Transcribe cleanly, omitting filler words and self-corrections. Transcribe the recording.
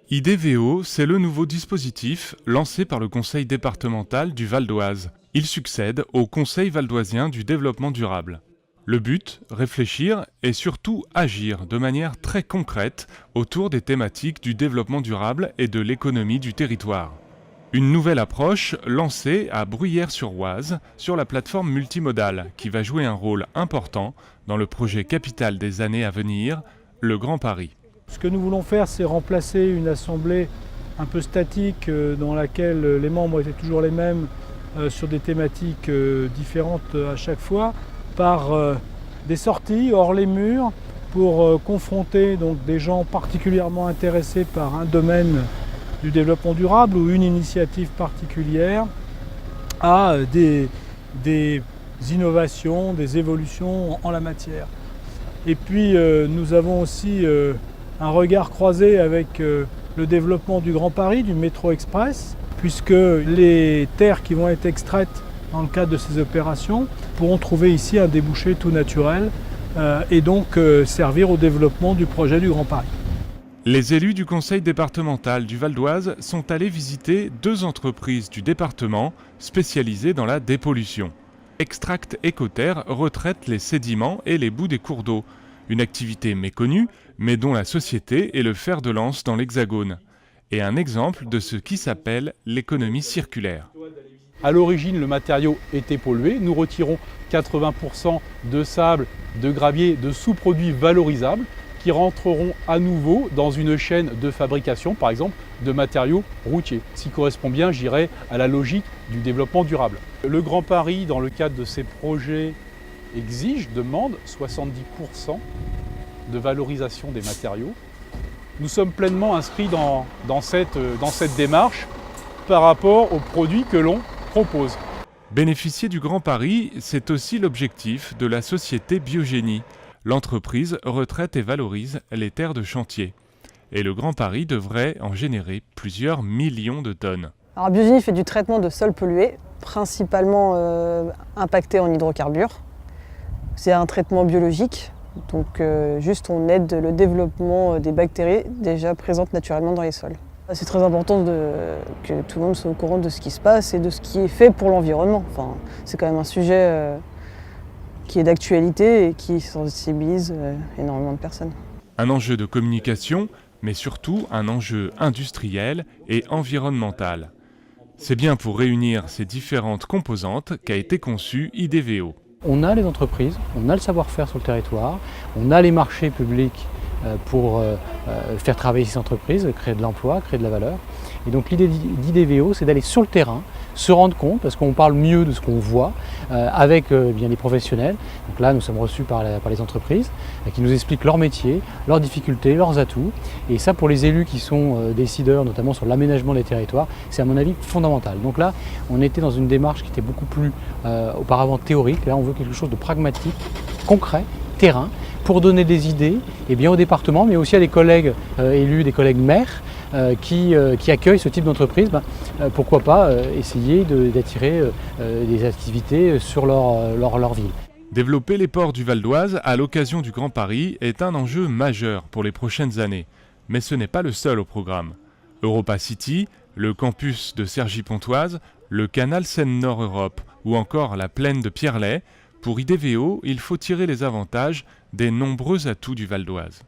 IDVO, c'est le nouveau dispositif lancé par le Conseil départemental du Val d'Oise. Il succède au Conseil valdoisien du développement durable. Le but, réfléchir et surtout agir de manière très concrète autour des thématiques du développement durable et de l'économie du territoire. Une nouvelle approche lancée à Bruyères-sur-Oise sur la plateforme multimodale qui va jouer un rôle important dans le projet capital des années à venir, le Grand Paris. Ce que nous voulons faire, c'est remplacer une assemblée un peu statique dans laquelle les membres étaient toujours les mêmes sur des thématiques différentes à chaque fois, par des sorties hors les murs pour confronter donc, des gens particulièrement intéressés par un domaine du développement durable ou une initiative particulière à des innovations, des évolutions en la matière. Et puis nous avons aussi un regard croisé avec le développement du Grand Paris, du métro express, puisque les terres qui vont être extraites dans le cadre de ces opérations pourront trouver ici un débouché tout naturel et donc servir au développement du projet du Grand Paris. Les élus du conseil départemental du Val d'Oise sont allés visiter 2 entreprises du département spécialisées dans la dépollution. Extract Écoterre retraite les sédiments et les boues des cours d'eau, une activité méconnue mais dont la société est le fer de lance dans l'Hexagone, et un exemple de ce qui s'appelle l'économie circulaire. À l'origine, le matériau était pollué. Nous retirons 80% de sable, de gravier, de sous-produits valorisables qui rentreront à nouveau dans une chaîne de fabrication, par exemple, de matériaux routiers. Ce qui correspond bien, je dirais, à la logique du développement durable. Le Grand Paris, dans le cadre de ses projets, demande 70% de valorisation des matériaux. Nous sommes pleinement inscrits dans cette démarche par rapport aux produits que l'on propose. Bénéficier du Grand Paris, c'est aussi l'objectif de la société Biogénie. L'entreprise retraite et valorise les terres de chantier. Et le Grand Paris devrait en générer plusieurs millions de tonnes. Alors Biogénie fait du traitement de sols pollués, principalement impactés en hydrocarbures. C'est un traitement biologique, donc juste on aide le développement des bactéries déjà présentes naturellement dans les sols. C'est très important que tout le monde soit au courant de ce qui se passe et de ce qui est fait pour l'environnement. Enfin, c'est quand même un sujet qui est d'actualité et qui sensibilise énormément de personnes. Un enjeu de communication, mais surtout un enjeu industriel et environnemental. C'est bien pour réunir ces différentes composantes qu'a été conçu IDVO. On a les entreprises, on a le savoir-faire sur le territoire, on a les marchés publics pour faire travailler ces entreprises, créer de l'emploi, créer de la valeur. Et donc l'idée d'IDVO, c'est d'aller sur le terrain, se rendre compte, parce qu'on parle mieux de ce qu'on voit, avec bien les professionnels. Donc là, nous sommes reçus par les entreprises qui nous expliquent leur métier, leurs difficultés, leurs atouts. Et ça, pour les élus qui sont décideurs, notamment sur l'aménagement des territoires, c'est à mon avis fondamental. Donc là, on était dans une démarche qui était beaucoup plus auparavant théorique. Là, on veut quelque chose de pragmatique, concret, terrain, pour donner des idées bien au département, mais aussi à des collègues élus, des collègues maires, qui accueillent ce type d'entreprise, pourquoi pas essayer d'attirer des activités sur leur ville. Développer les ports du Val d'Oise à l'occasion du Grand Paris est un enjeu majeur pour les prochaines années. Mais ce n'est pas le seul au programme. Europa City, le campus de Cergy-Pontoise, le canal Seine-Nord Europe ou encore la plaine de Pierrelet, pour IDVO, il faut tirer les avantages des nombreux atouts du Val d'Oise.